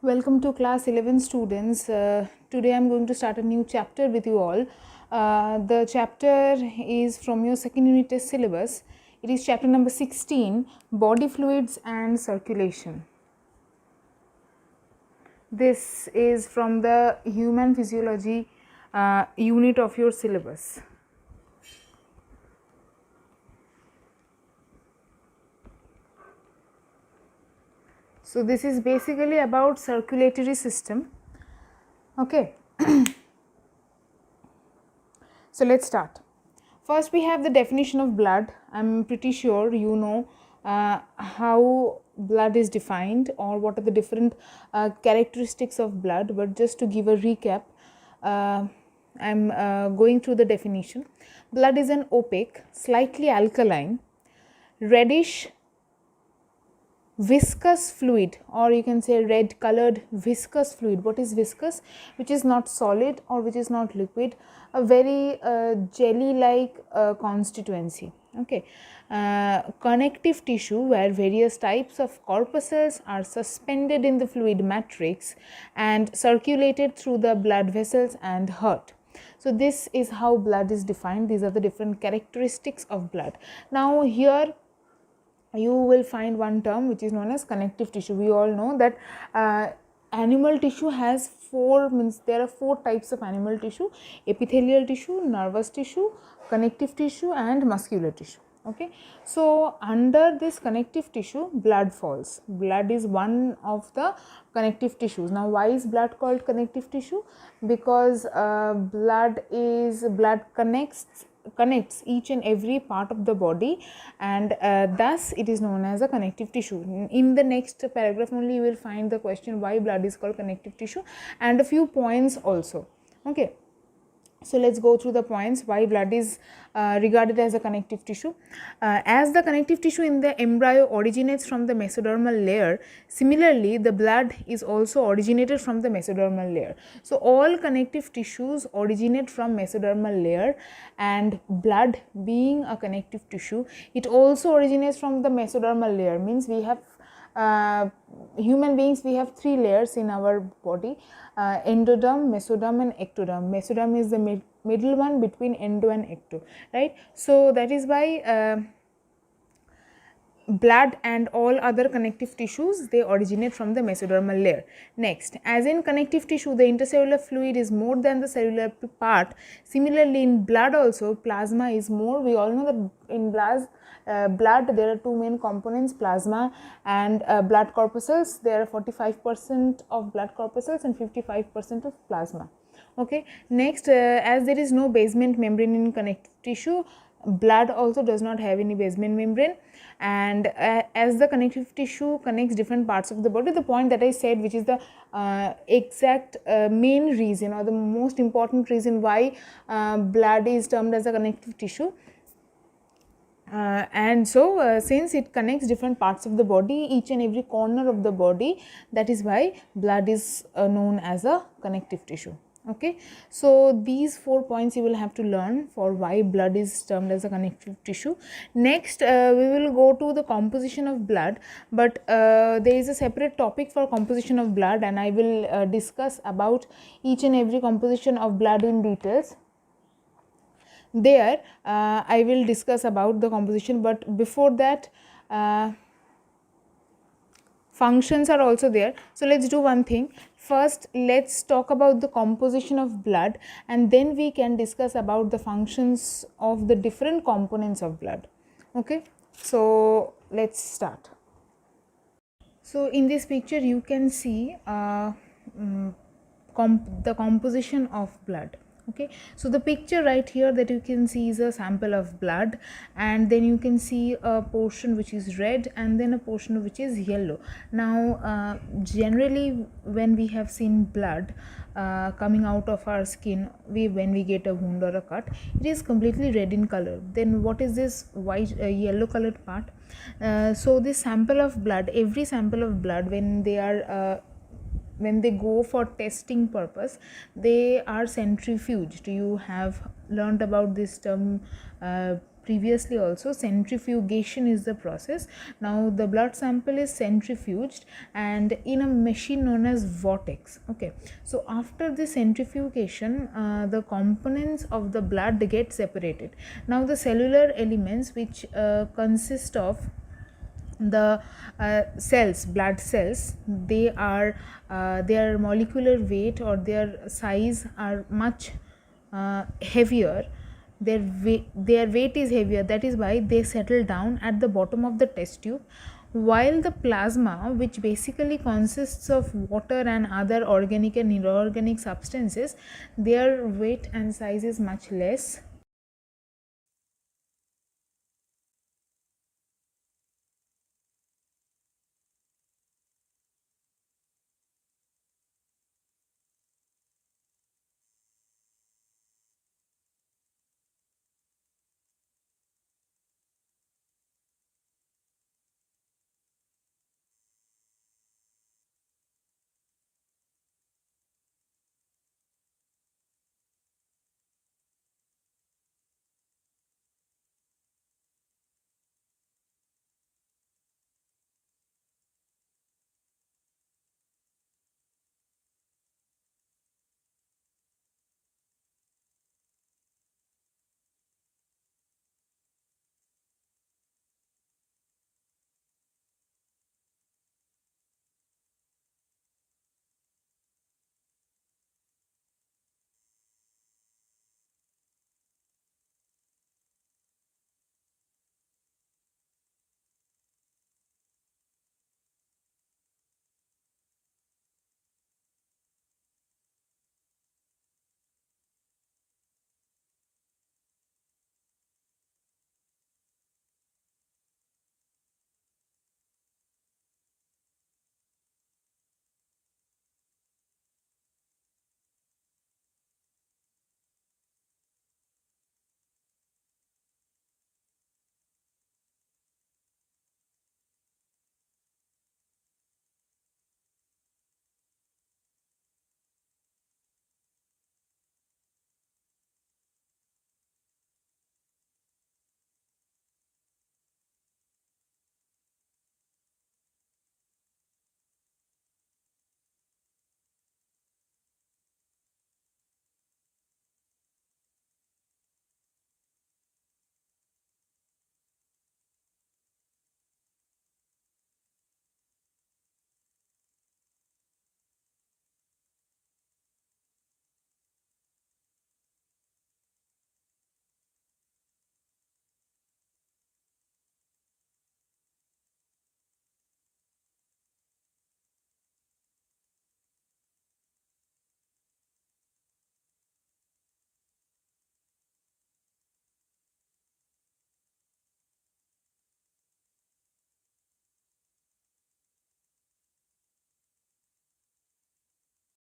Welcome to class 11 students. Today I am going to start a new chapter with you all. The chapter is from your second unit test syllabus. It is chapter number 16, Body Fluids and Circulation. This is from the Human Physiology unit of your syllabus. So this is basically about circulatory system. Okay. So let's start. First we have the definition of blood. I'm pretty sure you know how blood is defined or what are the different characteristics of blood, but just to give a recap, I'm going through the definition. Blood is an opaque, slightly alkaline, reddish viscous fluid, or you can say red colored viscous fluid. What is viscous? Which is not solid or which is not liquid, a very jelly like constituency. Okay. Connective tissue, where various types of corpuscles are suspended in the fluid matrix and circulated through the blood vessels and heart. So this is how blood is defined. These are the different characteristics of blood. Now here you will find one term which is known as connective tissue. We all know that animal tissue has there are four types of animal tissue: epithelial tissue, nervous tissue, connective tissue and muscular tissue. Okay, so under this connective tissue blood falls. Blood is one of the connective tissues. Now why is blood called connective tissue? Because blood connects each and every part of the body, and thus it is known as a connective tissue. In the next paragraph only you will find the question why blood is called connective tissue and a few points also. Okay, so let's go through the points why blood is regarded as a connective tissue. As the connective tissue in the embryo originates from the mesodermal layer, similarly the blood is also originated from the mesodermal layer. So all connective tissues originate from mesodermal layer, and blood being a connective tissue, it also originates from the mesodermal layer. Means we have human beings, we have three layers in our body: endoderm, mesoderm and ectoderm. Mesoderm is the middle one between endo and ecto, right? So that is why blood and all other connective tissues, they originate from the mesodermal layer. Next, as in connective tissue the intercellular fluid is more than the cellular part, similarly in blood also plasma is more. We all know that in blood there are two main components, plasma and blood corpuscles. There are 45% of blood corpuscles and 55% of plasma. Okay, next, as there is no basement membrane in connective tissue, blood also does not have any basement membrane, and as the connective tissue connects different parts of the body, the point that I said, which is the exact main reason or the most important reason why blood is termed as a connective tissue. And so since it connects different parts of the body, each and every corner of the body, that is why blood is known as a connective tissue. Okay, so these 4 points you will have to learn for why blood is termed as a connective tissue. Next, we will go to the composition of blood, but there is a separate topic for composition of blood, and I will discuss about each and every composition of blood in details. There I will discuss about the composition, but before that functions are also there. So let's do one thing. First let's talk about the composition of blood, and then we can discuss about the functions of the different components of blood. Okay, so let's start. So in this picture you can see the composition of blood. Okay, so the picture right here that you can see is a sample of blood, and then you can see a portion which is red and then a portion which is yellow. Now generally when we have seen blood coming out of our skin, when we get a wound or a cut, it is completely red in color. Then what is this white yellow colored part? So this sample of blood, every sample of blood, when they go for testing purpose, they are centrifuged. You have learned about this term previously also, centrifugation is the process. Now the blood sample is centrifuged and in a machine known as vortex. Okay, so after the centrifugation, the components of the blood get separated. Now the cellular elements which consist of the cells, blood cells, they are their molecular weight or their size are much heavier. Their weight is heavier, that is why they settle down at the bottom of the test tube, while the plasma, which basically consists of water and other organic and inorganic substances, their weight and size is much less.